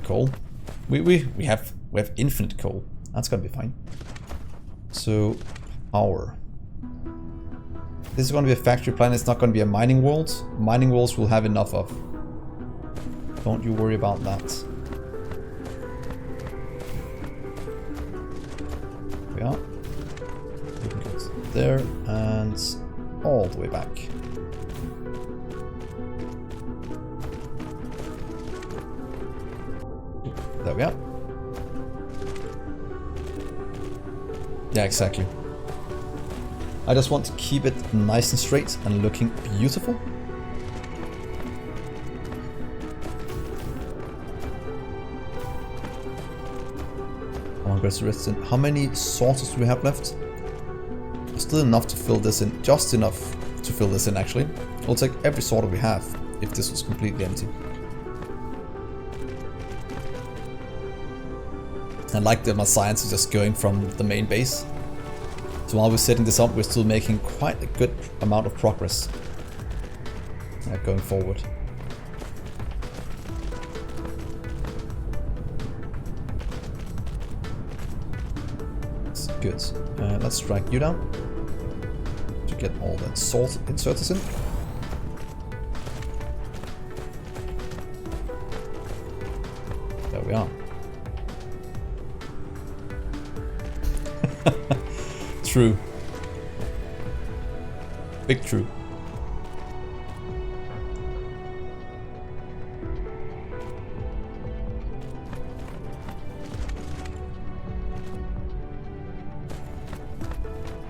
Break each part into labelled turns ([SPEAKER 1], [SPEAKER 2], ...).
[SPEAKER 1] coal. We have infinite coal. That's gonna be fine. So power. This is gonna be a factory planet. It's not gonna be a mining world. Mining worlds we'll have enough of. Don't you worry about that. We are. We can go there and all the way back. There we are. Yeah, exactly. I just want to keep it nice and straight and looking beautiful. How many sources do we have left? Still enough to fill this in. Just enough to fill this in, actually. We'll take every sorter we have if this was completely empty. I like that my science is just going from the main base. So while we're setting this up, we're still making quite a good amount of progress going forward. That's good. Let's drag you down to get all that salt inserters in. There we are. True. Big true.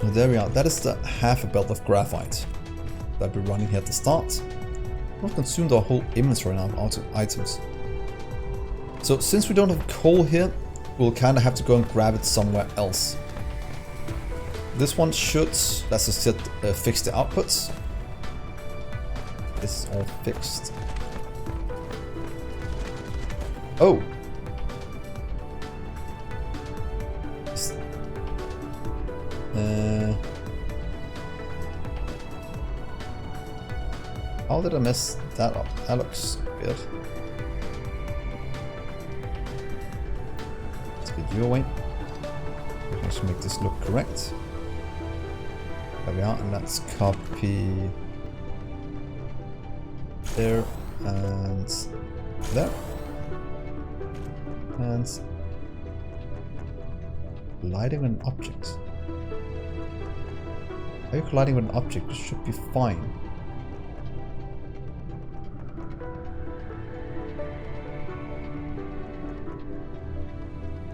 [SPEAKER 1] There we are. That is the half a belt of graphite that we're running here at the start. Not consumed our whole inventory now of items. So since we don't have coal here, we'll kind of have to go and grab it somewhere else. This one should, let's just fix the outputs. This is all fixed. Oh! How did I mess that up? That looks good. Let's get you away. Let's make this look correct. There we are, and let's copy there and there. And colliding with an object. Are you colliding with an object? It should be fine.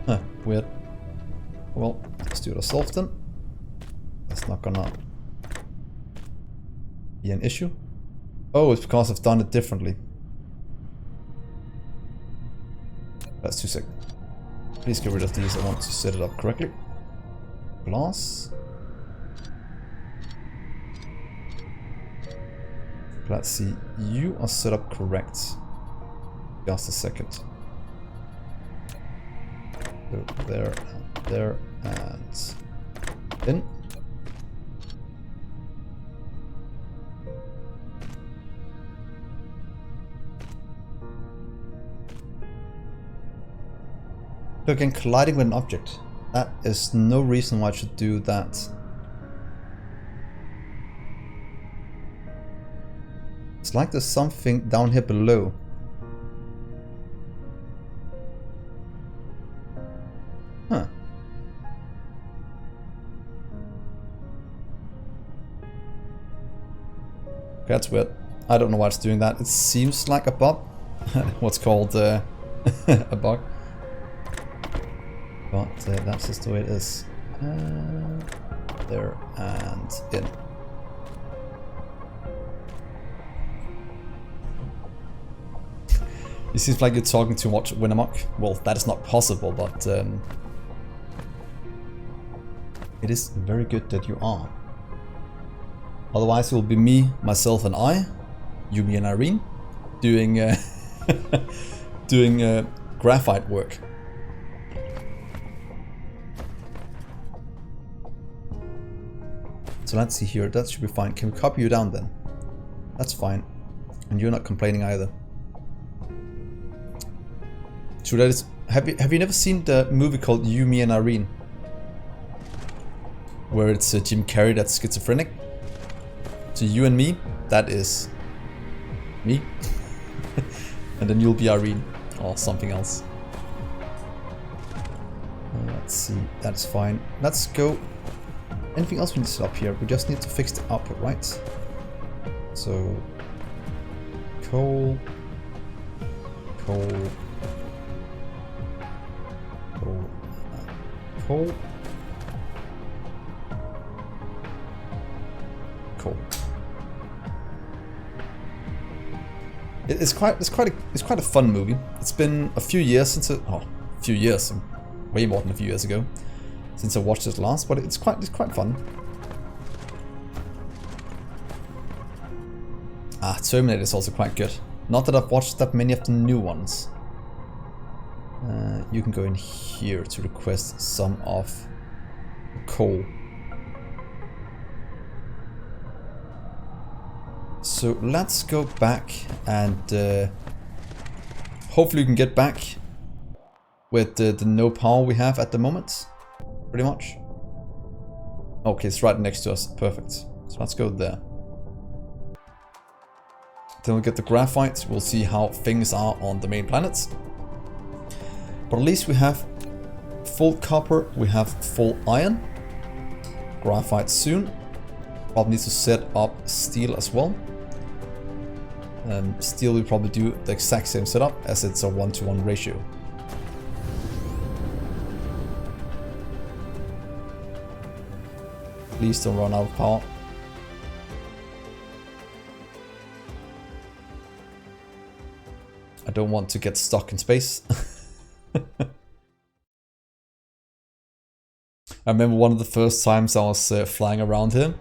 [SPEAKER 1] Huh, weird. Well, let's do it ourselves then. That's not gonna be an issue. Oh, it's because I've done it differently. That's 2 seconds. Please get rid of these. I want to set it up correctly. Glass. Let's see. You are set up correct. Just a second. Go there, and in. Look, and colliding with an object. That is no reason why I should do that. It's like there's something down here below. Huh. That's weird. I don't know why it's doing that. It seems like a bug. What's called a bug. But that's just the way it is. There and in. It seems like you're talking too much, Winamok. Well, that is not possible, but it is very good that you are. Otherwise, it will be me, myself, and I, you, me, and Irene, doing doing graphite work. So let's see here. That should be fine. Can we copy you down then? That's fine. And you're not complaining either. So that is, have you never seen the movie called You, Me and Irene? Where it's Jim Carrey that's schizophrenic. So you and me, that is me. And then you'll be Irene or something else. Let's see, that's fine. Let's go. Anything else we need to set up here? We just need to fix the output, right? So coal, coal, coal, coal, coal. It's quite a fun movie. It's been a few years since a few years, way more than a few years ago, since I watched it last. But it's quite fun. Terminator is also quite good. Not that I've watched that many of the new ones. You can go in here to request some of coal. So let's go back and hopefully we can get back with the no power we have at the moment. Pretty much. Okay, it's right next to us. Perfect. So let's go there. Then we'll get the graphite. We'll see how things are on the main planets. But at least we have full copper. We have full iron. Graphite soon. Probably need to set up steel as well. Steel will probably do the exact same setup as it's a 1-to-1 ratio. Please don't run out of power. I don't want to get stuck in space. I remember one of the first times I was flying around here.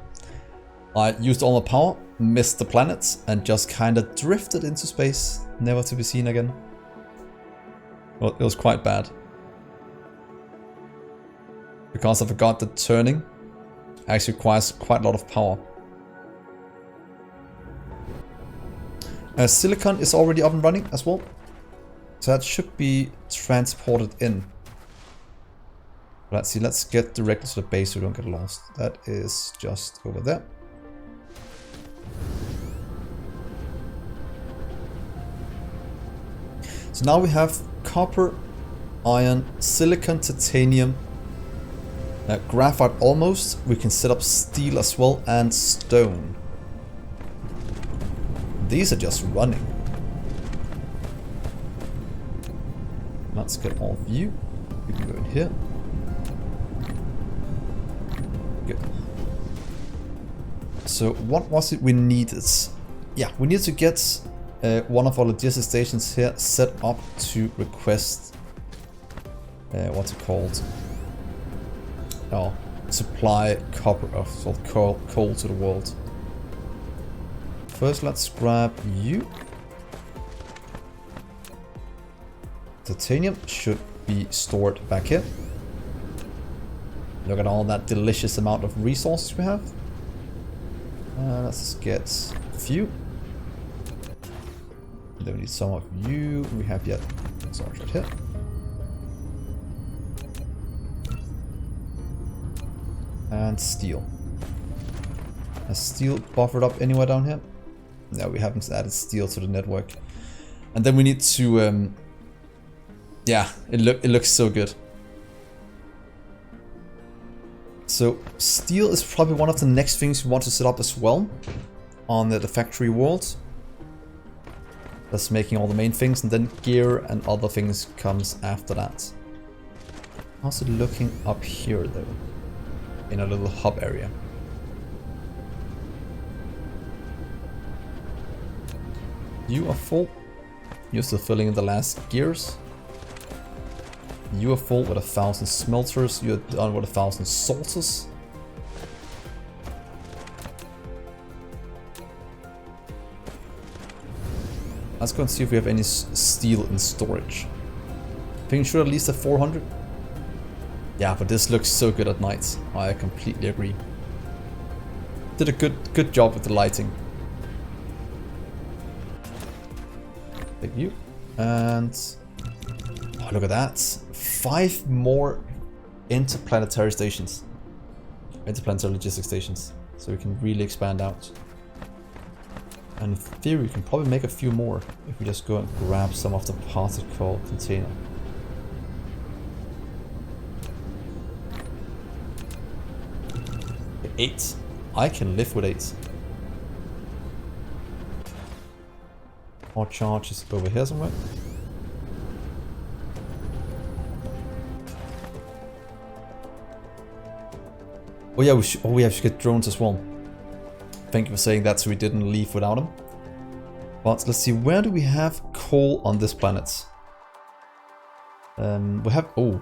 [SPEAKER 1] I used all my power, missed the planets, and just kind of drifted into space, never to be seen again. Well, it was quite bad. Because I forgot that turning actually requires quite a lot of power. Silicon is already up and running as well. So that should be transported in. Let's see, let's get directly to the base so we don't get lost. That is just over there. So now we have copper, iron, silicon, titanium, graphite almost. We can set up steel as well and stone. These are just running. Let's get all of you. You can go in here. Good. So what was it we needed? Yeah, we need to get one of our logistic stations here set up to request what's it called? Oh, supply copper of coal to the world. First, let's grab you. Titanium should be stored back here. Look at all that delicious amount of resources we have. Let's just get a few. Then we need some of you. We have yet. Sorry, right here. And steel. Is steel buffered up anywhere down here? No, we haven't added steel to the network. And then we need to yeah, it looks so good. So steel is probably one of the next things we want to set up as well on the factory world. That's making all the main things, and then gear and other things comes after that. How's it looking up here though? In a little hub area. You are full. You're still filling in the last gears. You are full with 1,000 smelters. You're done with 1,000 sorters. Let's go and see if we have any steel in storage. I think we should at least have 400. Yeah, but this looks so good at night. I completely agree. Did a good job with the lighting. Thank you. And Oh, look at that. 5 more interplanetary stations. Interplanetary logistics stations. So we can really expand out. And in theory, we can probably make a few more if we just go and grab some of the particle container. Eight. I can live with 8. More charges over here somewhere. Oh yeah, we have to get drones as well. Thank you for saying that so we didn't leave without them. But let's see, where do we have coal on this planet? We have... Oh.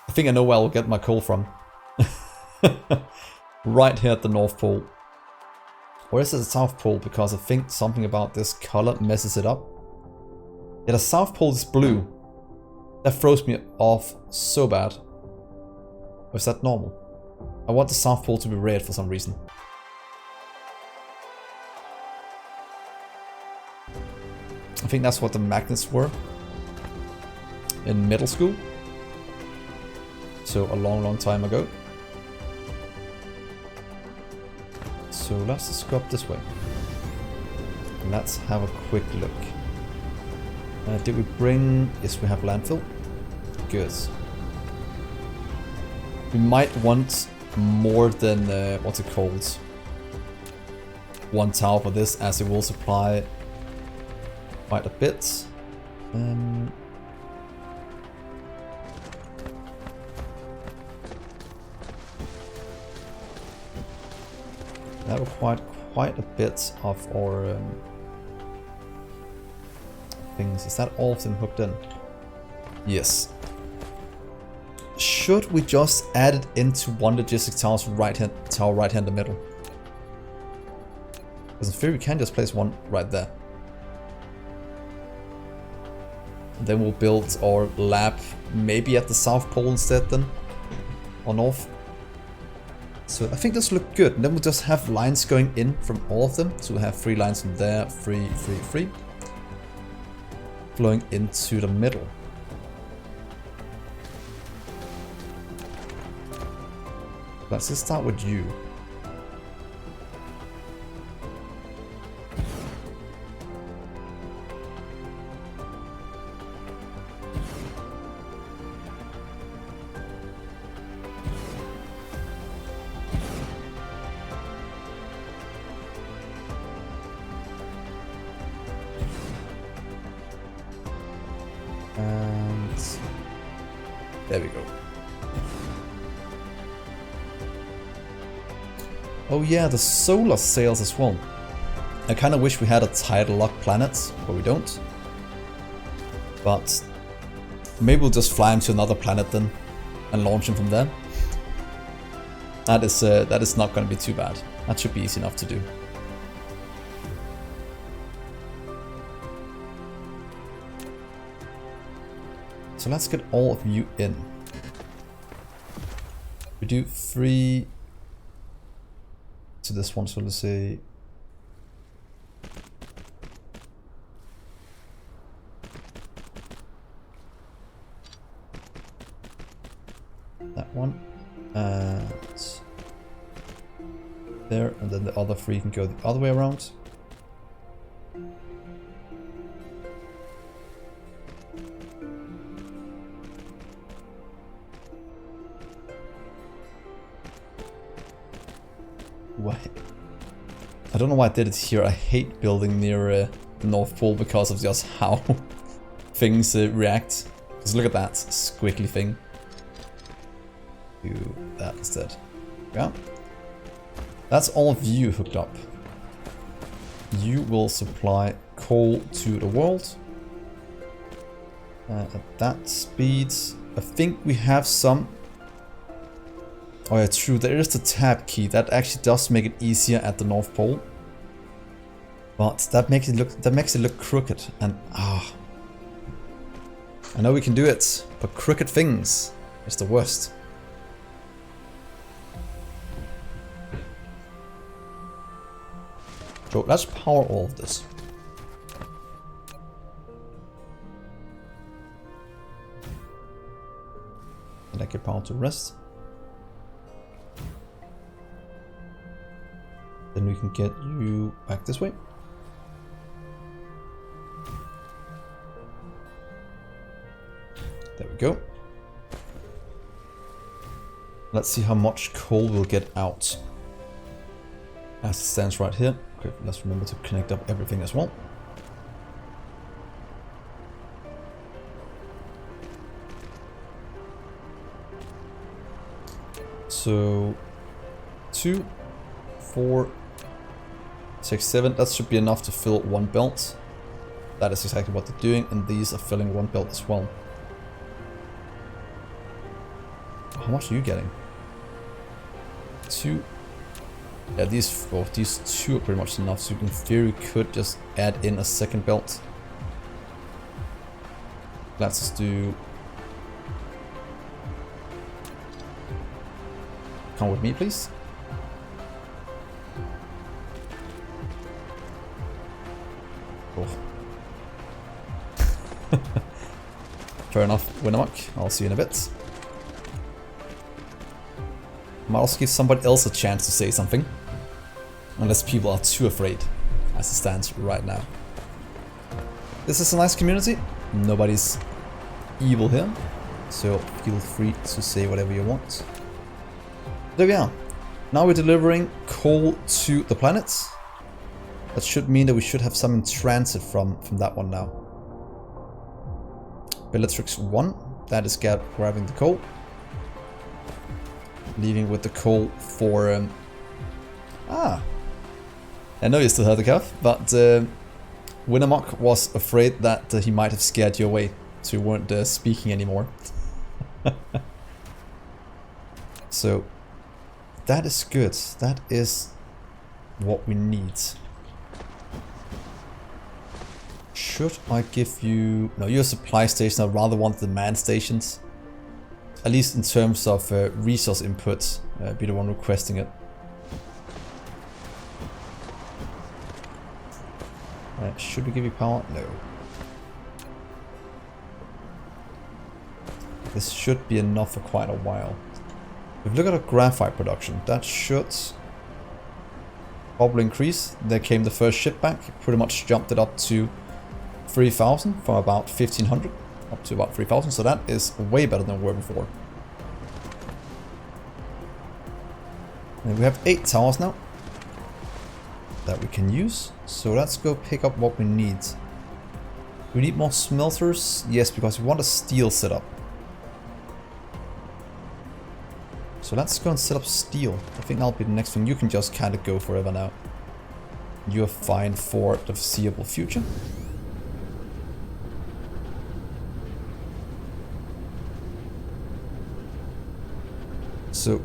[SPEAKER 1] I think I know where I'll get my coal from. Right here at the North Pole. Or is it the South Pole? Because I think something about this color messes it up. Yeah, the South Pole is blue. That throws me off so bad. Or is that normal? I want the South Pole to be red for some reason. I think that's what the magnets were in middle school. So a long time ago. So let's just go up this way. And let's have a quick look. Did we bring... Yes, we have landfill. Good. We might want more than, what's it called? 1 tower for this, as it will supply quite a bit. That required quite a bit of our things. Is that all of them hooked in? Yes. Should we just add it into one logistics tower right here in the middle? Because in theory we can just place one right there. And then we'll build our lab maybe at the South Pole instead then. Or North. So I think this look good. And then we'll just have lines going in from all of them. So we'll have 3 lines from there, 3, 3, 3. Flowing into the middle. Let's just start with you. And there we go. Oh yeah, the solar sails as well. I kind of wish we had a tidal lock planet, but we don't. But maybe we'll just fly him to another planet then and launch him from there. That is not going to be too bad. That should be easy enough to do. So let's get all of you in. We do 3 to this one, so let's say that one and there, and then the other 3 can go the other way around. Why? I don't know why I did it here. I hate building near the North Pole because of just how things react. Just look at that squiggly thing. Do that instead. Yeah. That's all of you hooked up. You will supply coal to the world. At that speed. I think we have some. Oh yeah, true, there is the tab key. That actually does make it easier at the North Pole. But that makes it look crooked, and I know we can do it, but crooked things is the worst. So let's power all of this. Connect your power to rest. Then we can get you back this way. There we go. Let's see how much coal we'll get out. As it stands right here. Okay, let's remember to connect up everything as well. So 2, 4, 6, 7. That should be enough to fill one belt. That is exactly what they're doing, and these are filling one belt as well. How much are you getting? 2. Yeah, these 2 are pretty much enough, so you in theory could just add in a second belt. Let's just do... Come with me, please. Oh. Fair enough, Winamuk. I'll see you in a bit. Might also give somebody else a chance to say something. Unless people are too afraid, as it stands right now. This is a nice community. Nobody's evil here. So feel free to say whatever you want. There we are. Now we're delivering coal to the planet. That should mean that we should have some in transit from that one now. Bellatrix 1, that is grabbing the coal. Leaving with the coal for... I know you still have the cuff, but Winamuk was afraid that he might have scared you away, so you weren't speaking anymore. So... that is good. That is what we need. Should I give you... No, you're a supply station. I rather want the demand stations. At least in terms of resource input. Be the one requesting it. Should we give you power? No. This should be enough for quite a while. If you look at our graphite production, that should probably increase. There came the first ship back, pretty much jumped it up to 3,000 from about 1,500 up to about 3,000, so that is way better than we were before. And we have 8 towers now that we can use, so let's go pick up what we need. We need more smelters, yes, because we want a steel setup. So let's go and set up steel. I think that'll be the next thing. You can just kind of go forever now. You're fine for the foreseeable future. So...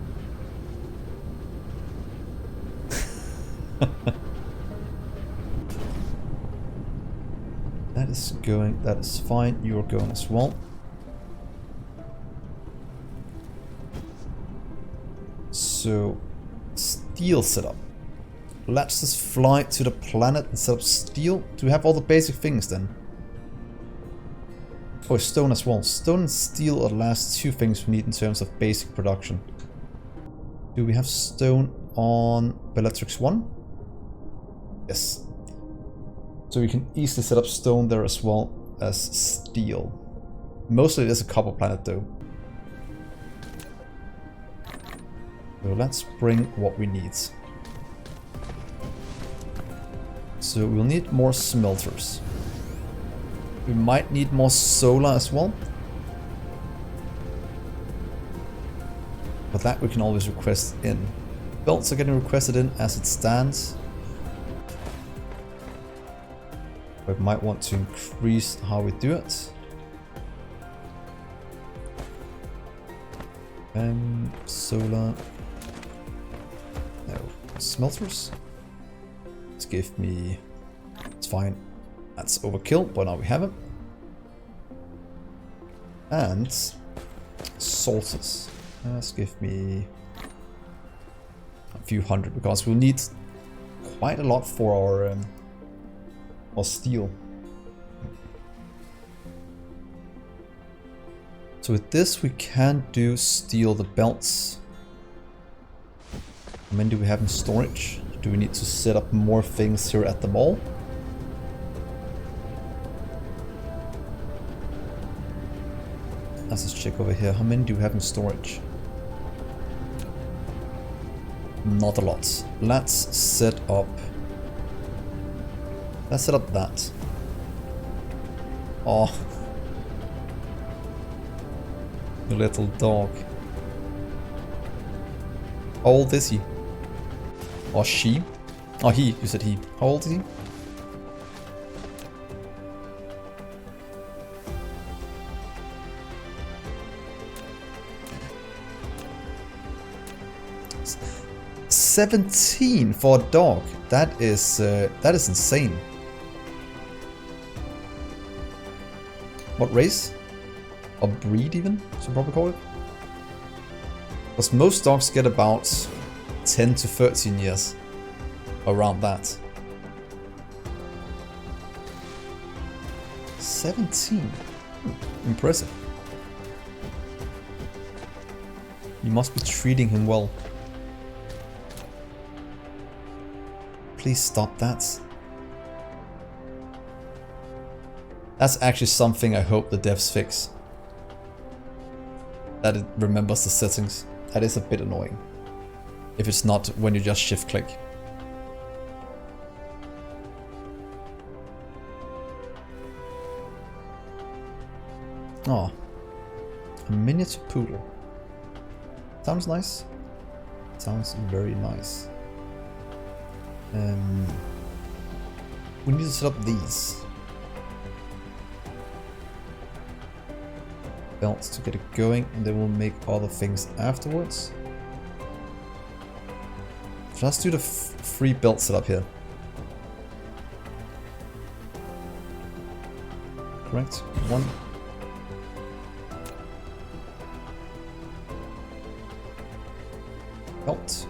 [SPEAKER 1] that is going, that is fine. You're going as well. So, steel setup. Let's just fly to the planet and set up steel. Do we have all the basic things then? Oh, stone as well. Stone and steel are the last 2 things we need in terms of basic production. Do we have stone on Bellatrix 1? Yes. So we can easily set up stone there as well as steel. Mostly it is a copper planet though. So let's bring what we need. So we'll need more smelters. We might need more solar as well. But that we can always request in. Belts are getting requested in as it stands. We might want to increase how we do it. Solar. No, smelters. Let's give me... It's fine. That's overkill, but now we have it. And... Salters. Let's give me... a few hundred, because we'll need quite a lot for our steel. So with this we can do steal the belts. How many do we have in storage? Do we need to set up more things here at the mall? Let's just check over here. How many do we have in storage? Not a lot. Let's set up that. Oh. The little dog. How old is he? Or she? Oh, he. You said he. How old is he? $17 for a dog. That is insane. What race? Or breed even, should probably call it. Because most dogs get about 10 to 13 years. Around that. 17. Impressive. You must be treating him well. Please stop that. That's actually something I hope the devs fix. That it remembers the settings. That is a bit annoying. If it's not when you just shift click. Oh, a miniature poodle. Sounds nice. Sounds very nice. We need to set up these belts to get it going, and then we'll make other things afterwards. Just do the free belt setup here. Correct. One. Belt.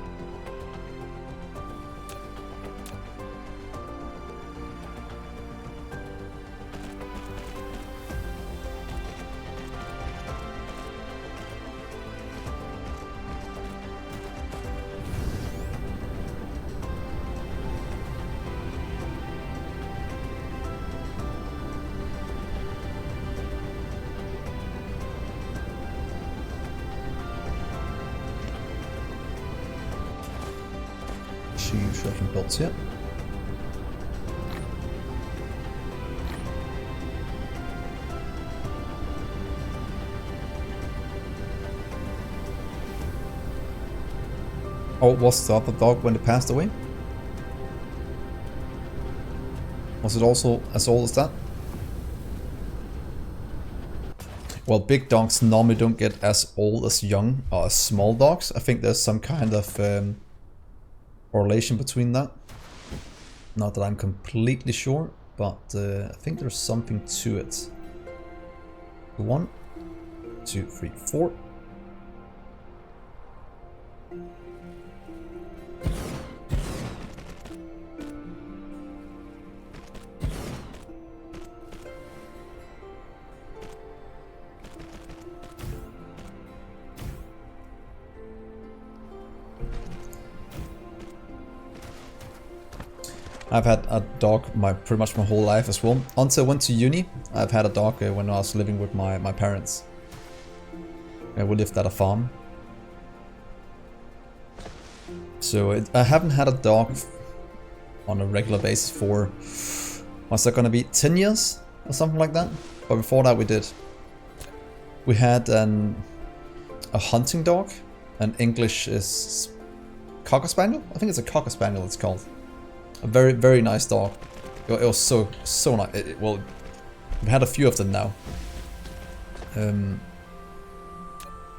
[SPEAKER 1] Shuffling belts here. Oh, was the other dog when it passed away? Was it also as old as that? Well, big dogs normally don't get as old as young or as small dogs. I think there's some kind of correlation between that. Not that I'm completely sure, but I think there's something to it. 1, 2, 3, 4. I've had a dog pretty much my whole life as well. Until I went to uni, I've had a dog when I was living with my parents. We lived at a farm. So I haven't had a dog on a regular basis for, what's that gonna be, 10 years or something like that? But before that we did. We had a hunting dog. An English is Cocker Spaniel? I think it's a Cocker Spaniel it's called. A very, very nice dog. It was so nice. Well, we've had a few of them now. The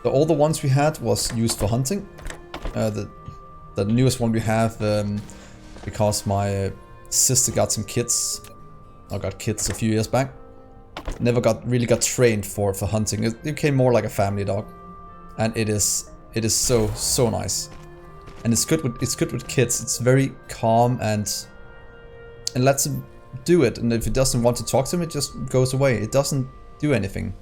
[SPEAKER 1] older ones we had was used for hunting. The newest one we have, because my sister got some kids. I got kids a few years back. Never really got trained for hunting. It became more like a family dog, and it is so nice. And it's good with kids. It's very calm and lets him do it. And if he doesn't want to talk to him, it just goes away. It doesn't do anything.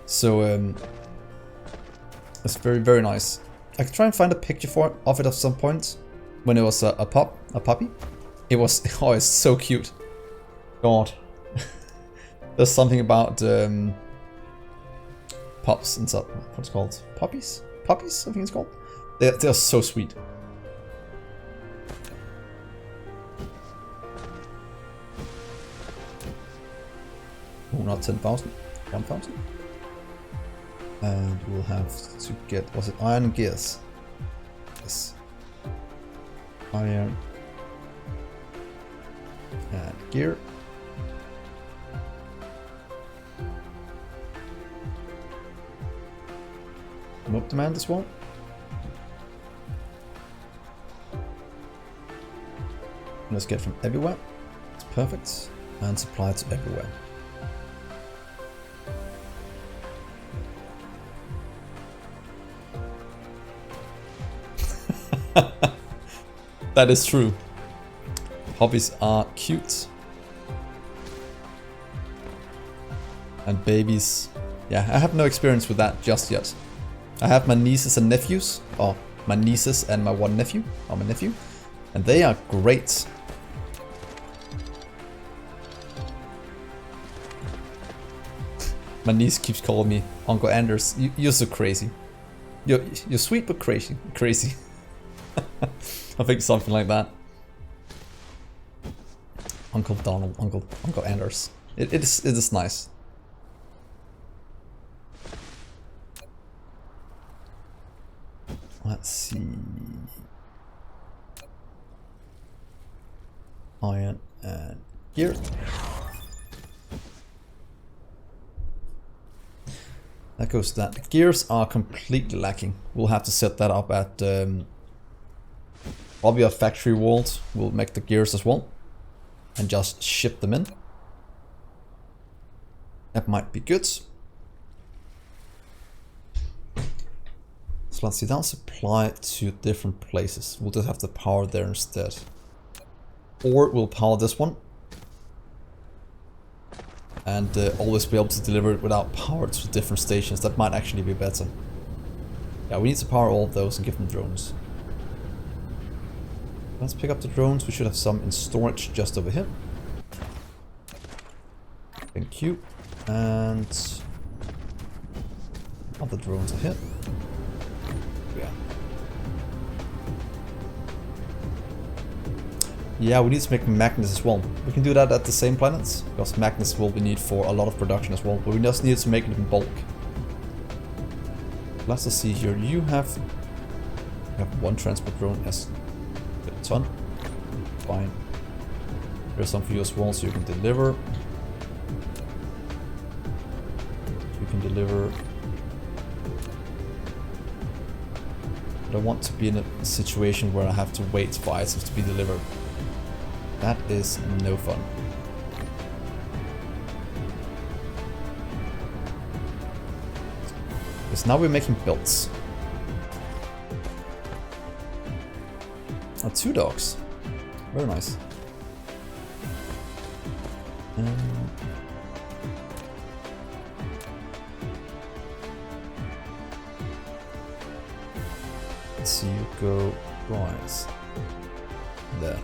[SPEAKER 1] So it's very, very nice. I could try and find a picture of it at some point when it was a puppy. It was, oh, it's so cute. God. There's something about pups and stuff. What's it called? Puppies? Puppies, I think it's called. They're so sweet. Oh, not 10,000. 1,000. And we'll have to get, was it iron gears? Yes. Iron and gear. Mob demand as well. Let's get from everywhere. It's perfect. And supply to everywhere. That is true. Hobbies are cute. And babies. Yeah, I have no experience with that just yet. I have my nieces and nephews. Or my nieces and my one nephew. Or my nephew. And they are great. My niece keeps calling me Uncle Anders. You're so crazy. You're sweet but crazy. Crazy. I think something like that. Uncle Donald, Uncle Anders. It is nice. Let's see. Iron and gear. That goes to that. The gears are completely lacking. We'll have to set that up at probably a factory world. We'll make the gears as well and just ship them in. That might be good. So let's see, that'll supply to different places. We'll just have to power there instead. Or we'll power this one. And always be able to deliver it without power to different stations. That might actually be better. Yeah, we need to power all of those and give them drones. Let's pick up the drones. We should have some in storage just over here. Thank you. And other drones are here. Yeah. Yeah, we need to make magnets as well. We can do that at the same planets, because magnets will be needed for a lot of production as well. But we just need to make it in bulk. Let's just see here. You have one transport drone. Yes. A ton. Fine. There's some for you as well, so you can deliver. You can deliver. But I want to be in a situation where I have to wait for items to be delivered. That is no fun. Because now we're making builds. 2 dogs. Very nice. Let's see you go right there.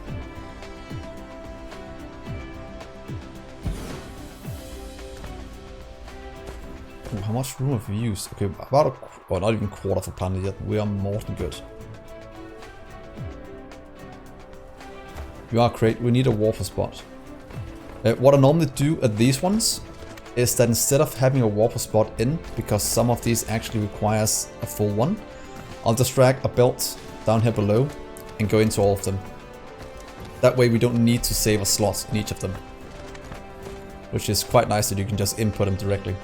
[SPEAKER 1] Ooh, how much room have we used? Okay, about well, not even quarter of a planet yet. We are more than good. You are great. We need a warper spot. What I normally do at these ones is that instead of having a warper spot in, because some of these actually requires a full one, I'll just drag a belt down here below and go into all of them. That way we don't need to save a slot in each of them. Which is quite nice that you can just input them directly.